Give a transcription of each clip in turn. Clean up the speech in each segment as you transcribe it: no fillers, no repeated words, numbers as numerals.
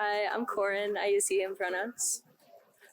Hi, I'm Corin. I use he, him pronouns.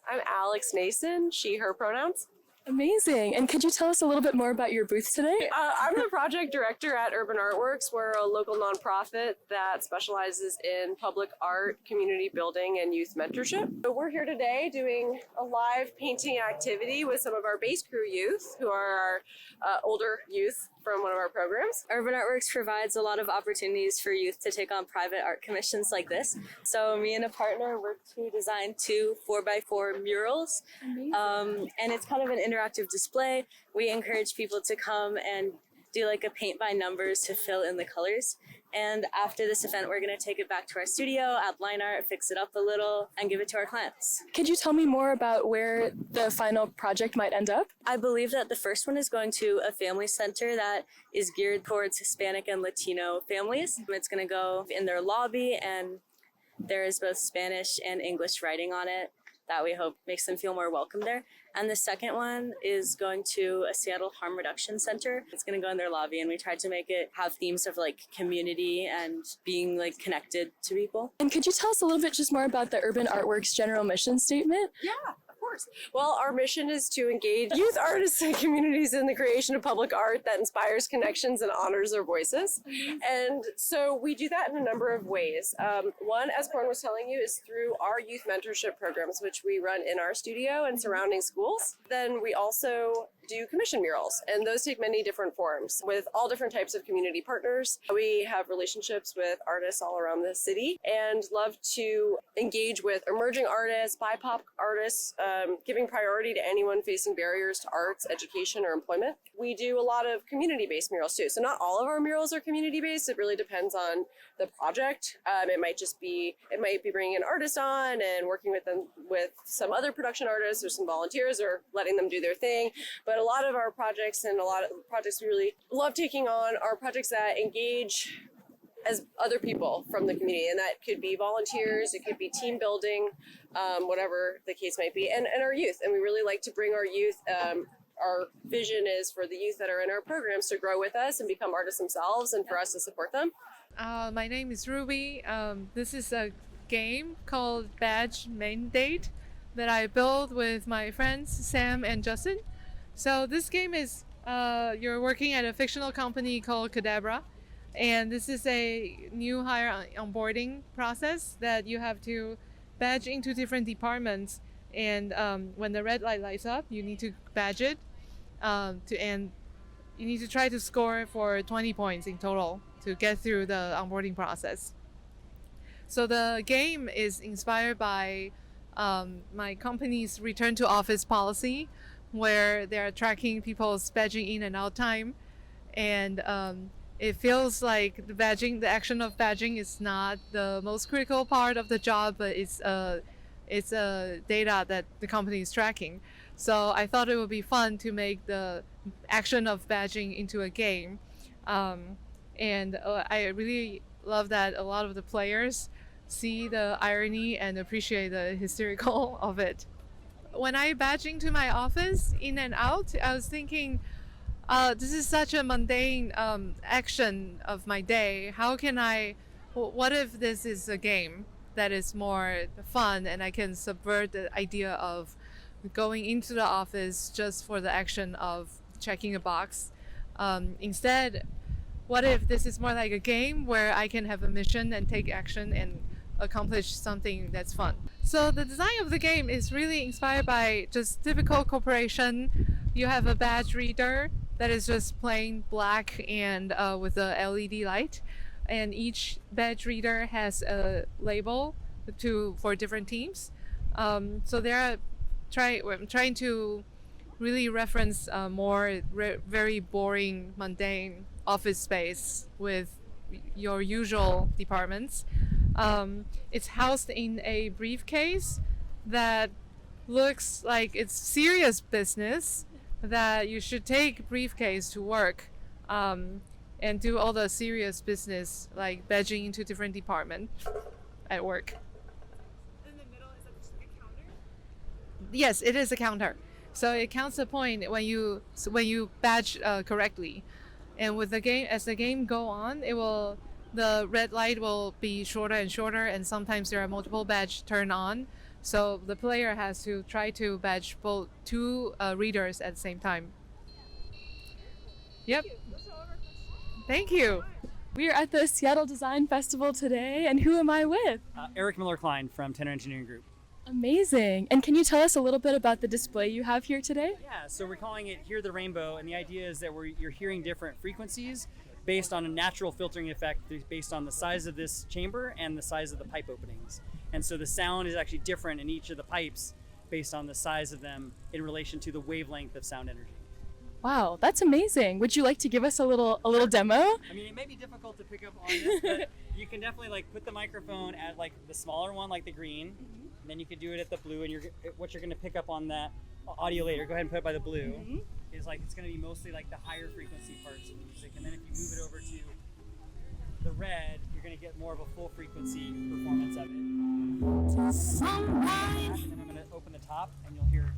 I'm Alex Nason, she, her pronouns. Amazing. And could you tell us a little bit more about your booth today? I'm the project director at Urban Artworks. We're a local nonprofit that specializes in public art, community building, and youth mentorship. So we're here today doing a live painting activity with some of our base crew youth, who are our older youth from one of our programs. Urban Artworks provides a lot of opportunities for youth to take on private art commissions like this. So me and a partner worked to design 2 4x4 murals. And it's kind of an interactive display. We encourage people to come and do like a paint by numbers to fill in the colors. And after this event, we're going to take it back to our studio, add line art, fix it up a little, and give it to our clients. Could you tell me more about where the final project might end up? I believe that the first one is going to a family center that is geared towards Hispanic and Latino families. It's going to go in their lobby, and there is both Spanish and English writing on it that we hope makes them feel more welcome there. And the second one is going to a Seattle Harm Reduction Center. It's going to go in their lobby, and we tried to make it have themes of like community and being like connected to people. And could you tell us a little bit just more about the Urban Artworks general mission statement? Yeah, of course. Well, our mission is to engage youth artists and communities in the creation of public art that inspires connections and honors their voices. And so we do that in a number of ways. One, as Corin was telling you, is through our youth mentorship programs, which we run in our studio and surrounding schools. Then we also do commission murals, and those take many different forms with all different types of community partners. We have relationships with artists all around the city and love to engage with emerging artists, BIPOC artists, giving priority to anyone facing barriers to arts, education, or employment. We do a lot of community-based murals too. So not all of our murals are community-based. It really depends on the project. It might be bringing an artist on and working with them with some other production artists or some volunteers, or letting them do their thing. But a lot of our projects and a lot of projects we really love taking on are projects that engage as other people from the community, and that could be volunteers, it could be team building, whatever the case might be, and our youth. And we really like to bring our youth. Our vision is for the youth that are in our programs to grow with us and become artists themselves, and for us to support them. My name is Ruby. This is a game called Badge Mandate that I built with my friends Sam and Justin. So this game is you're working at a fictional company called Cadabra, and this is a new hire onboarding process that you have to badge into different departments, and when the red light lights up, you need to badge it and you need to try to score for 20 points in total to get through the onboarding process. So the game is inspired by my company's return to office policy, where they're tracking people's badging in and out time, and it feels like the action of badging is not the most critical part of the job, but it's data that the company is tracking. So I thought it would be fun to make the action of badging into a game, and I really love that a lot of the players see the irony and appreciate the hysterical of it. When I badge into my office in and out, I was thinking, this is such a mundane action of my day. What if this is a game that is more fun, and I can subvert the idea of going into the office just for the action of checking a box. Instead, what if this is more like a game where I can have a mission and take action and accomplish something that's fun? So the design of the game is really inspired by just typical corporation. You have a badge reader that is just plain black and with a LED light, and each badge reader has a label for different teams. So I'm trying to really reference more very boring, mundane office space with your usual departments. It's housed in a briefcase that looks like it's serious business, that you should take briefcase to work and do all the serious business, like badging into different departments at work. In the middle, is that just like a counter? Yes, it is a counter. So it counts a point when you badge correctly. And with the game, as the game go on, it will the red light will be shorter and shorter, and sometimes there are multiple badge turned on. So the player has to try to badge both two readers at the same time. Yep. Thank you. We are at the Seattle Design Festival today, and who am I with? Eric Miller-Klein from Tenor Engineering Group. Amazing. And can you tell us a little bit about the display you have here today? Yeah, so we're calling it Hear the Rainbow, and the idea is that you're hearing different frequencies based on a natural filtering effect based on the size of this chamber and the size of the pipe openings. And so the sound is actually different in each of the pipes based on the size of them in relation to the wavelength of sound energy. Wow, that's amazing. Would you like to give us a little demo? I mean, it may be difficult to pick up on this, but you can definitely like put the microphone at like the smaller one, like the green, and then you can do it at the blue. And what you're going to pick up on that audio later, go ahead and put it by the blue, is like it's going to be mostly like the higher frequency parts of the music. And then if you move it over to the red, you're going to get more of a full frequency performance of it. And then I'm going to open the top, and you'll hear,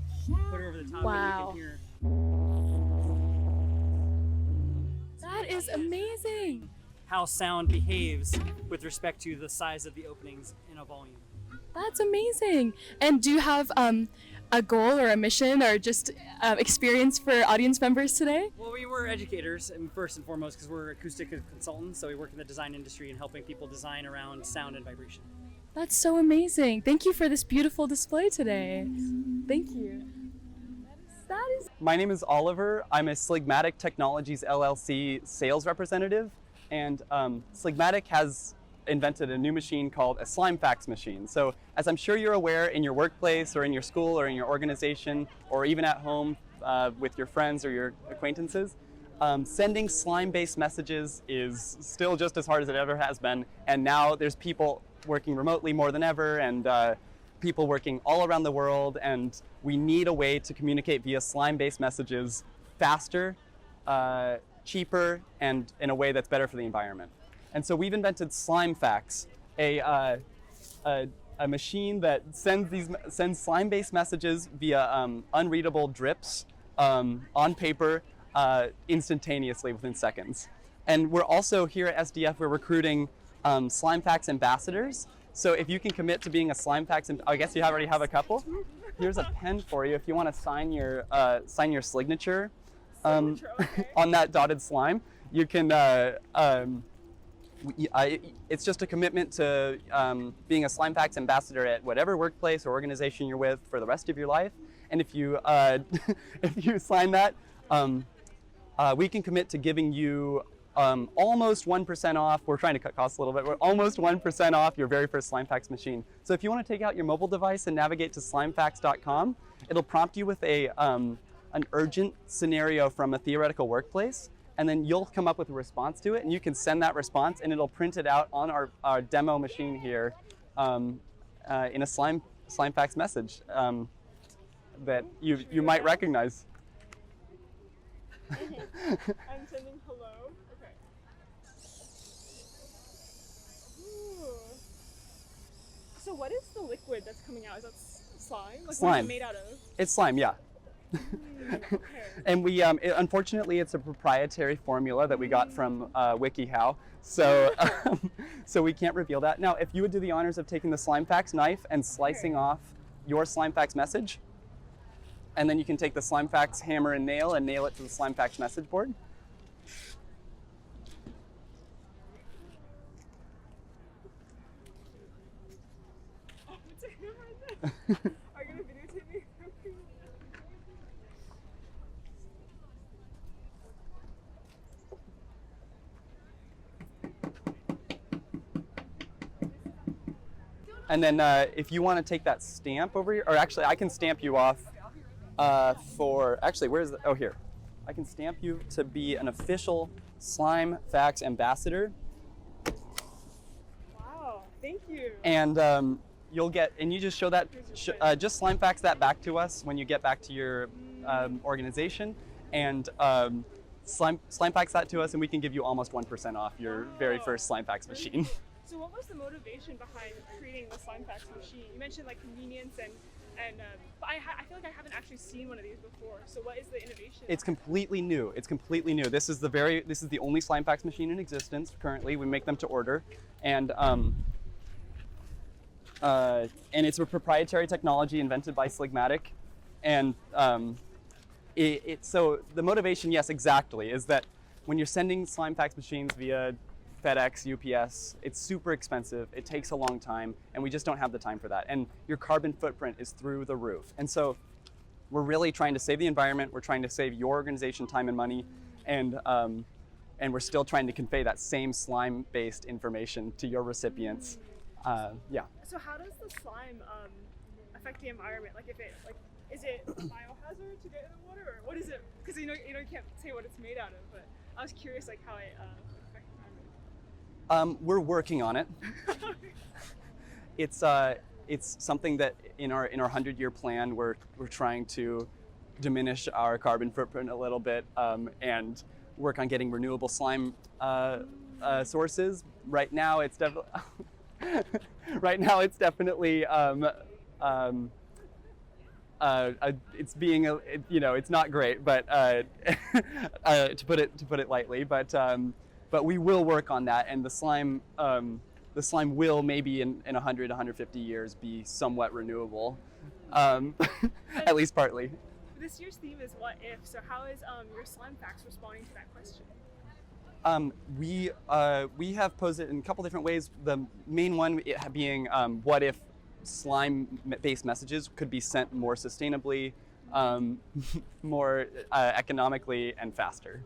put it over the top, Wow. and you can hear. That is amazing. How sound behaves with respect to the size of the openings in a volume. That's amazing. And do you have a goal or a mission or just experience for audience members today? Well, we were educators, and first and foremost, because we're acoustic consultants, so we work in the design industry and helping people design around sound and vibration. That's so amazing. Thank you for this beautiful display today. Thank you. That is My name is Oliver. I'm a Sligmatic Technologies LLC sales representative, and Sligmatic has invented a new machine called a slime fax machine. So as I'm sure you're aware, in your workplace or in your school or in your organization or even at home with your friends or your acquaintances, sending slime-based messages is still just as hard as it ever has been. And now there's people working remotely more than ever, and people working all around the world, and we need a way to communicate via slime-based messages faster, cheaper, and in a way that's better for the environment. And so we've invented Slime Fax, a machine that sends slime-based messages via unreadable drips on paper instantaneously within seconds. And we're also here at SDF, we're recruiting Slime Fax ambassadors. So if you can commit to being a Slime Fax, I guess you already have a couple. Here's a pen for you if you want to sign your signature on that dotted slime. You can. It's just a commitment to being a Slime Fax ambassador at whatever workplace or organization you're with for the rest of your life. And if you if you sign that, we can commit to giving you almost 1% off. We're trying to cut costs a little bit. We're almost 1% off your very first Slime Fax machine. So if you want to take out your mobile device and navigate to slimefax.com, it'll prompt you with an urgent scenario from a theoretical workplace, and then you'll come up with a response to it, and you can send that response, and it'll print it out on our demo machine here in a slime fax message that you might recognize. I'm sending hello. Okay. Ooh. So what is the liquid that's coming out? Is that slime? Like, Slime. What is it made out of? It's slime, yeah. Okay. And we, unfortunately, it's a proprietary formula that we got from WikiHow, so so we can't reveal that. Now, if you would do the honors of taking the Slime Fax knife and slicing off your Slime Fax message, and then you can take the Slime Fax hammer and nail it to the Slime Fax message board. Oh, it's a hammer right there. Are you gonna videotape me? And then if you want to take that stamp over here, or actually I can stamp you off here. I can stamp you to be an official Slime Fax ambassador. Wow, thank you. And you'll get, and you just show that, just Slime Fax that back to us when you get back to your organization, and Slime Fax that to us, and we can give you almost 1% off your very first Slime Fax machine. So what was the motivation behind creating the Slime Fax machine? You mentioned like convenience and And but I feel like I haven't actually seen one of these before. So what is the innovation? It's completely new. It's completely new. This is the only slime fax machine in existence currently. We make them to order, and it's a proprietary technology invented by Sligmatic, and so the motivation, yes, exactly, is that when you're sending slime fax machines via FedEx, UPS, it's super expensive, it takes a long time, and we just don't have the time for that. And your carbon footprint is through the roof. And so we're really trying to save the environment, we're trying to save your organization time and money, and we're still trying to convey that same slime-based information to your recipients. Yeah. So how does the slime affect the environment? Like, is it biohazard to get in the water, or what is it? Because you can't say what it's made out of, but I was curious like how it affects the environment. We're working on it. It's something that in our 100-year plan we're trying to diminish our carbon footprint a little bit and work on getting renewable slime sources. Right now it's definitely it's being it's not great, but to put it lightly, but we will work on that, and the slime will maybe in 100, 150 years be somewhat renewable, at least partly. This year's theme is what if, so how is your slime fax responding to that question? We have posed it in a couple different ways. The main one being what if slime-based messages could be sent more sustainably, more economically, and faster.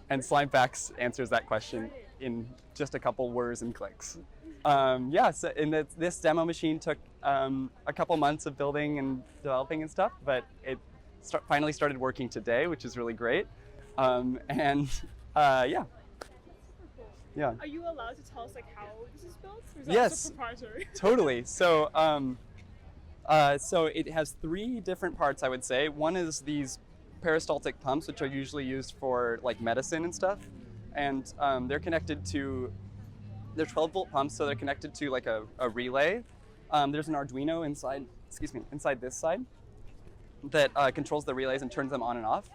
And slime fax answers that question in just a couple words and clicks. So this demo machine took a couple months of building and developing and stuff, but it finally started working today, which is really great. Yeah. Are you allowed to tell us like how this is built? Or is that Yes. also proprietary? Totally. So it has three different parts, I would say. One is these peristaltic pumps, which are usually used for like medicine and stuff, and they're 12-volt pumps, so they're connected to like a relay. There's an Arduino inside this side that controls the relays and turns them on and off.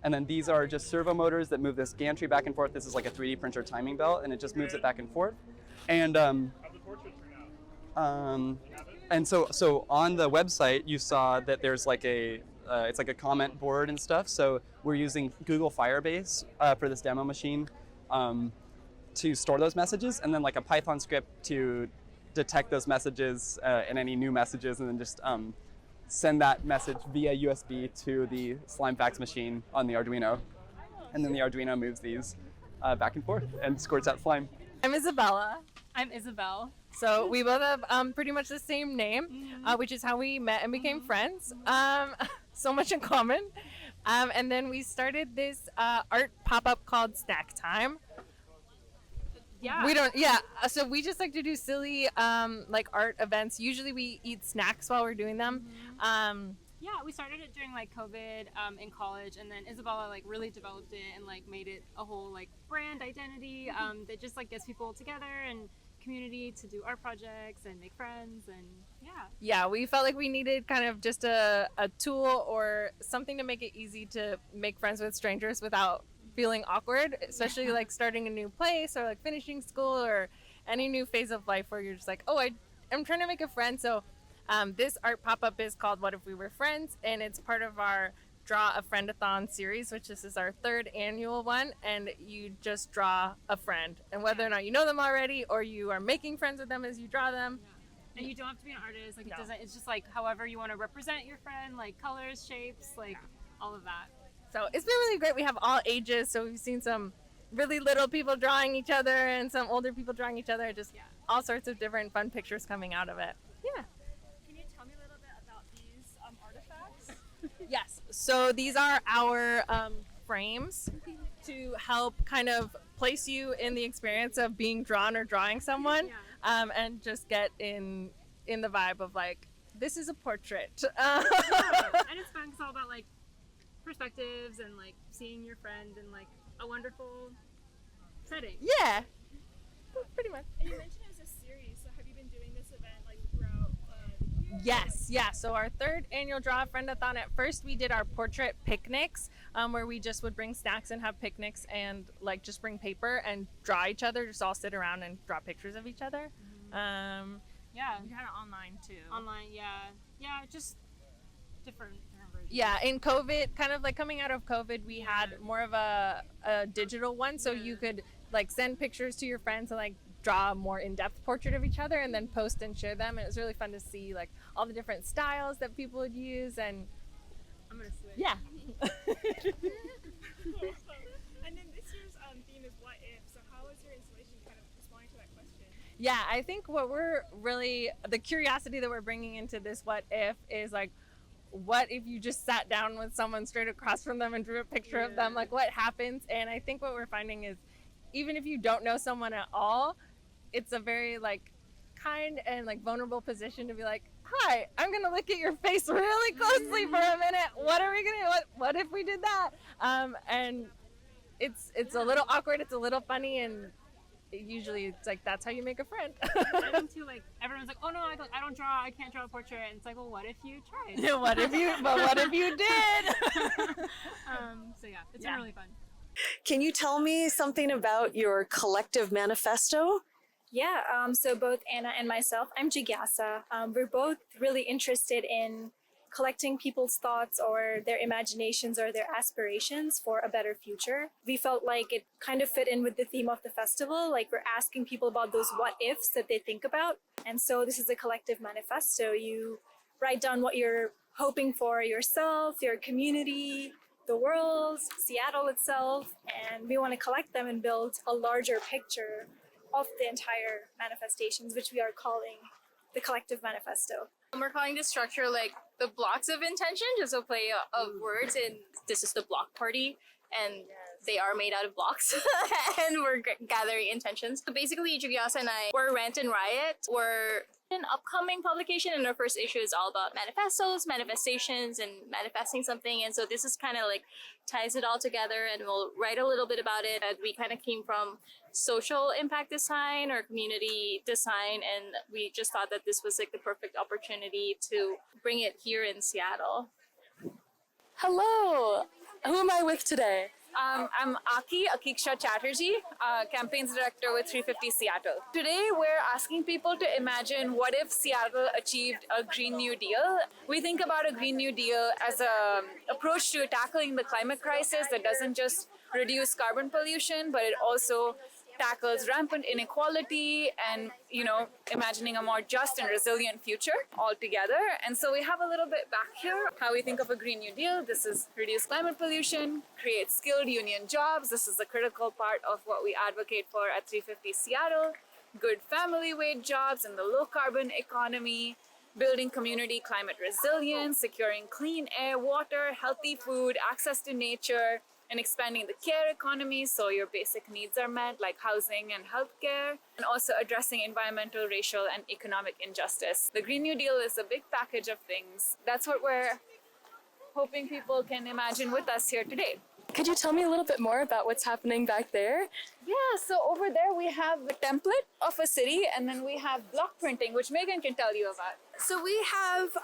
And then these are just servo motors that move this gantry back and forth. This is like a 3D printer timing belt, and it just moves it back and forth. And so on the website, you saw that there's like it's like a comment board and stuff. So we're using Google Firebase for this demo machine to store those messages, and then like a Python script to detect those messages and any new messages, and then just send that message via USB to the slime fax machine on the Arduino. And then the Arduino moves these back and forth and squirts out slime. I'm Isabella. I'm Isabel. So we both have pretty much the same name, which is how we met and became friends. So much in common. And then we started this art pop-up called Snack Time. Yeah. So we just like to do silly like art events. Usually we eat snacks while we're doing them. Yeah, we started it during like COVID in college, and then Isabella like really developed it and like made it a whole like brand identity that just like gets people together and community to do art projects and make friends, and Yeah, we felt like we needed kind of just a tool or something to make it easy to make friends with strangers without feeling awkward, especially like starting a new place or like finishing school or any new phase of life where you're just like, I'm trying to make a friend. So this art pop-up is called What If We Were Friends, and it's part of our Draw a Friend-a-thon series, which this is our 3rd annual one, and you just draw a friend, and whether or not you know them already or you are making friends with them as you draw them. and you don't have to be an artist. Like it's just like however you want to represent your friend, like colors, shapes, like all of that. So it's been really great. We have all ages, so we've seen some really little people drawing each other and some older people drawing each other, just all sorts of different fun pictures coming out of it. Yeah. Can you tell me a little bit about these artifacts? Yes. So these are our frames to help kind of place you in the experience of being drawn or drawing someone, and just get in the vibe of like, this is a portrait. And it's fun. It's all about like perspectives and like seeing your friend in like a wonderful setting. Yeah, pretty much. And you mentioned it was a series, so have you been doing this event like throughout the year? Yes, yeah. So our third annual Draw a Friend-a-thon, at first we did our portrait picnics, where we just would bring snacks and have picnics and like just bring paper and draw each other, just all sit around and draw pictures of each other. Yeah. We had it online too. Online, yeah, just different versions. Yeah, in COVID, kind of like coming out of COVID, we had more of a digital one, so you could like send pictures to your friends and like draw a more in-depth portrait of each other and then post and share them. And it was really fun to see like all the different styles that people would use. And I'm gonna switch. yeah. And then this year's theme is what if. So how is your installation kind of responding to that question? Yeah, I think what we're really, the curiosity that we're bringing into this what if is like, what if you just sat down with someone straight across from them and drew a picture of them? Like, what happens? And I think what we're finding is, even if you don't know someone at all, it's a very like kind and like vulnerable position to be like, hi, I'm gonna look at your face really closely for a minute. What are we gonna, what if we did that? And it's a little awkward, it's a little funny, and usually it's like, that's how you make a friend. I think too, like everyone's like, oh no, I don't draw, I can't draw a portrait. And it's like, well, what if you tried? what if you did? So yeah, it's been really fun. Can you tell me something about your Collective Manifesto? Yeah, so both Anna and myself, I'm Jigyasa. We're both really interested in collecting people's thoughts or their imaginations or their aspirations for a better future. We felt like it kind of fit in with the theme of the festival, like we're asking people about those what ifs that they think about. And so this is a collective manifesto. You write down what you're hoping for yourself, your community, the world, Seattle itself, and we want to collect them and build a larger picture of the entire manifestations, which we are calling the Collective Manifesto. We're calling this structure like the blocks of intention, just a play of words, and this is the block party, and they are made out of blocks, and we're gathering intentions. So basically, Jigyasa and I, we're Rant Riot. We're an upcoming publication, and our first issue is all about manifestos, manifestations, and manifesting something. And so this is kind of like ties it all together, and we'll write a little bit about it. And we kind of came from social impact design or community design, and we just thought that this was like the perfect opportunity to bring it here in Seattle. Hello, who am I with today? I'm Akiksha Chatterjee, Campaigns Director with 350 Seattle. Today we're asking people to imagine what if Seattle achieved a Green New Deal. We think about a Green New Deal as an approach to tackling the climate crisis that doesn't just reduce carbon pollution, but it also tackles rampant inequality and, imagining a more just and resilient future altogether. And so we have a little bit back here how we think of a Green New Deal. This is reduce climate pollution, create skilled union jobs. This is a critical part of what we advocate for at 350 Seattle. Good family wage jobs in the low carbon economy, building community climate resilience, securing clean air, water, healthy food, access to nature, and expanding the care economy so your basic needs are met, like housing and healthcare, and also addressing environmental, racial, and economic injustice. The Green New Deal is a big package of things. That's what we're hoping people can imagine with us here today. Could you tell me a little bit more about what's happening back there? Yeah, so over there we have a template of a city, and then we have block printing, which Megan can tell you about. So we have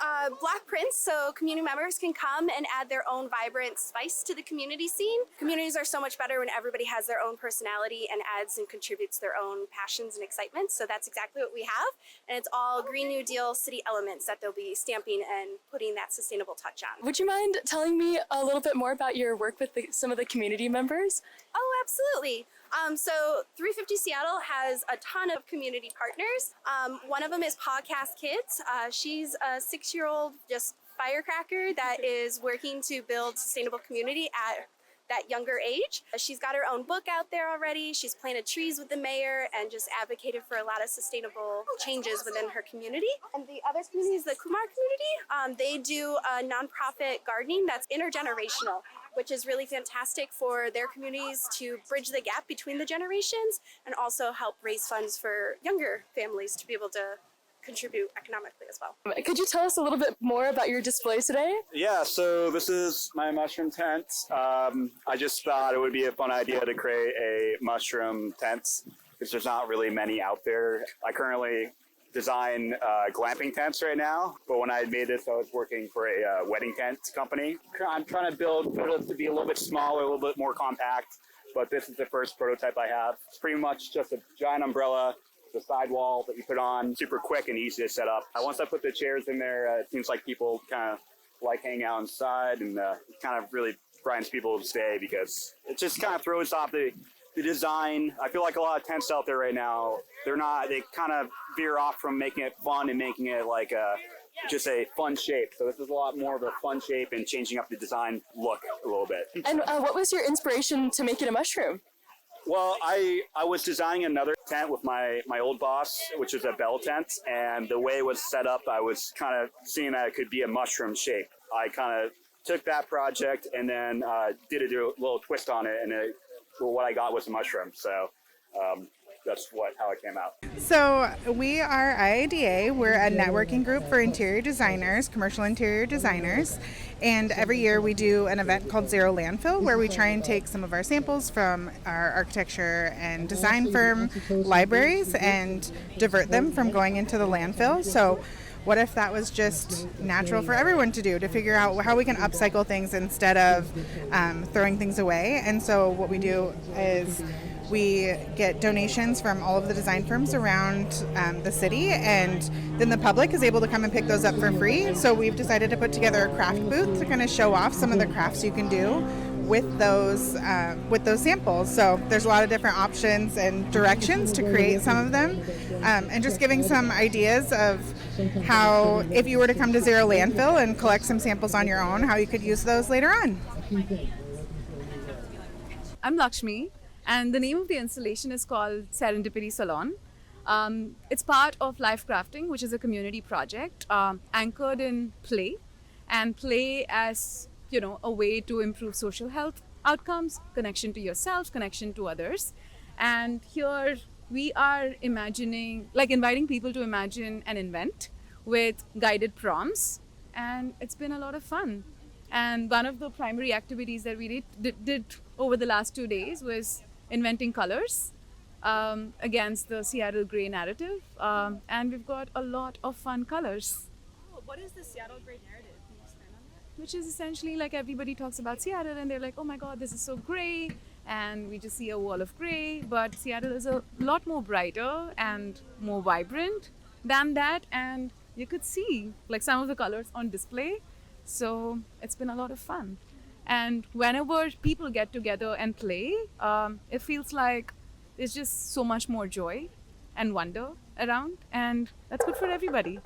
block prints, so community members can come and add their own vibrant spice to the community scene. Communities are so much better when everybody has their own personality and adds and contributes their own passions and excitements. So that's exactly what we have. And it's all Green New Deal city elements that they'll be stamping and putting that sustainable touch on. Would you mind telling me a little bit more about your work with some of the community members? Oh, absolutely. So 350 Seattle has a ton of community partners. One of them is Podcast Kids. She's a 6-year-old just firecracker that is working to build sustainable community at that younger age. She's got her own book out there already. She's planted trees with the mayor and just advocated for a lot of sustainable changes within her community. And the other community is the Kumar community. They do a nonprofit gardening that's intergenerational, which is really fantastic for their communities to bridge the gap between the generations and also help raise funds for younger families to be able to contribute economically as well. Could you tell us a little bit more about your display today? Yeah, so this is my mushroom tent. I just thought it would be a fun idea to create a mushroom tent because there's not really many out there. I currently design glamping tents right now, but when I made this, I was working for a wedding tent company. I'm trying to build it to be a little bit smaller, a little bit more compact, but this is the first prototype I have. It's pretty much just a giant umbrella, the sidewall that you put on, super quick and easy to set up. Once I put the chairs in there, it seems like people kind of like hanging out inside, and it kind of really brightens people to stay because it just kind of throws off the design. I feel like a lot of tents out there right now, they kind of veer off from making it fun and making it like just a fun shape. So this is a lot more of a fun shape and changing up the design look a little bit. And what was your inspiration to make it a mushroom? Well, I was designing another tent with my old boss, which is a bell tent, and the way it was set up, I was kind of seeing that it could be a mushroom shape. I kind of took that project and then did a little twist on it, and what I got was a mushroom. So that's how it came out. So we are IIDA. We're a networking group for interior designers, commercial interior designers. And every year we do an event called Zero Landfill, where we try and take some of our samples from our architecture and design firm libraries and divert them from going into the landfill. So what if that was just natural for everyone to do, to figure out how we can upcycle things instead of throwing things away? And so what we do is we get donations from all of the design firms around the city, and then the public is able to come and pick those up for free. So we've decided to put together a craft booth to kind of show off some of the crafts you can do with those samples. So there's a lot of different options and directions to create some of them, and just giving some ideas of how, if you were to come to Zero Landfill and collect some samples on your own, how you could use those later on. I'm Lakshmi, and the name of the installation is called Serendipity Salon. It's part of Lifecrafting, which is a community project anchored in play, and play as a way to improve social health outcomes, connection to yourself, connection to others. And here we are inviting people to imagine and invent with guided prompts, and it's been a lot of fun. And one of the primary activities that we did over the last 2 days was inventing colors against the Seattle gray narrative, and we've got a lot of fun colors. Oh, what is the Seattle gray narrative? Can you expand on that? Which is essentially like everybody talks about Seattle and they're like, oh my god, this is so gray, and we just see a wall of gray, but Seattle is a lot more brighter and more vibrant than that, and you could see like some of the colors on display. So it's been a lot of fun. And whenever people get together and play, it feels like there's just so much more joy and wonder around, and that's good for everybody.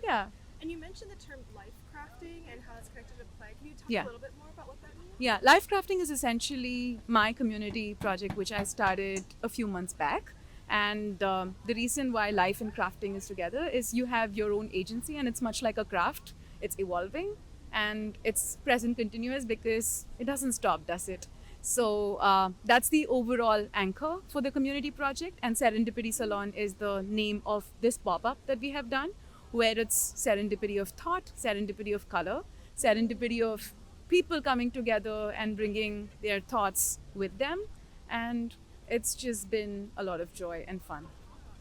Yeah. And you mentioned the term Lifecrafting and how it's connected to play. Can you talk a little bit more about what that means? Yeah, Lifecrafting is essentially my community project, which I started a few months back. And the reason why life and crafting is together is you have your own agency, and it's much like a craft. It's evolving and it's present continuous because it doesn't stop, does it? So that's the overall anchor for the community project, and Serendipity Salon is the name of this pop-up that we have done, where it's serendipity of thought, serendipity of color, serendipity of people coming together and bringing their thoughts with them, and it's just been a lot of joy and fun.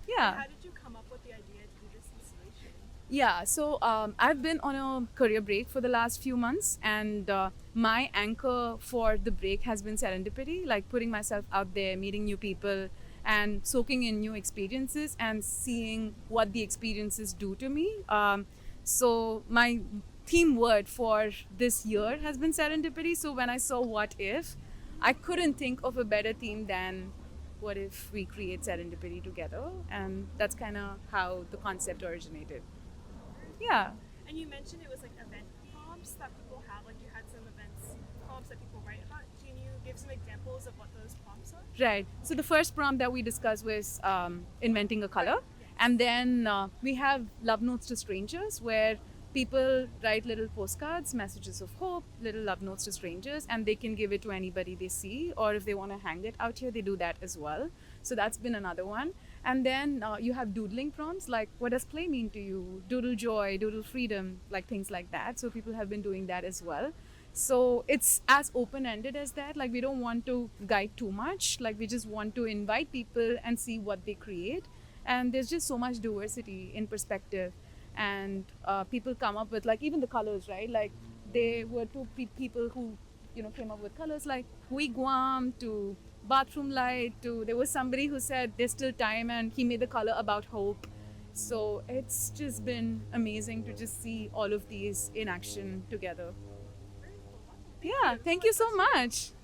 Yeah. How did you come up with the idea to do this installation? Yeah, so I've been on a career break for the last few months, and my anchor for the break has been serendipity, like putting myself out there, meeting new people, and soaking in new experiences and seeing what the experiences do to me. So my theme word for this year has been serendipity. So when I saw What If, I couldn't think of a better theme than what if we create serendipity together, and that's kind of how the concept originated. Yeah. And you mentioned it was like event prompts that people have, like you had some events prompts that people write about. Can you give some examples of what those prompts are? Right. So the first prompt that we discussed was inventing a color. And then we have love notes to strangers, where people write little postcards, messages of hope, little love notes to strangers, and they can give it to anybody they see, or if they want to hang it out here, they do that as well. So that's been another one. And then you have doodling prompts, like what does play mean to you? Doodle joy, doodle freedom, like things like that. So people have been doing that as well. So it's as open-ended as that. Like we don't want to guide too much. Like we just want to invite people and see what they create. And there's just so much diversity in perspective. And people come up with, like, even the colors, right? Like, there were two people who, came up with colors like wigwam to bathroom light to, there was somebody who said there's still time, and he made the color about hope. So it's just been amazing to just see all of these in action together. Yeah, thank you so much.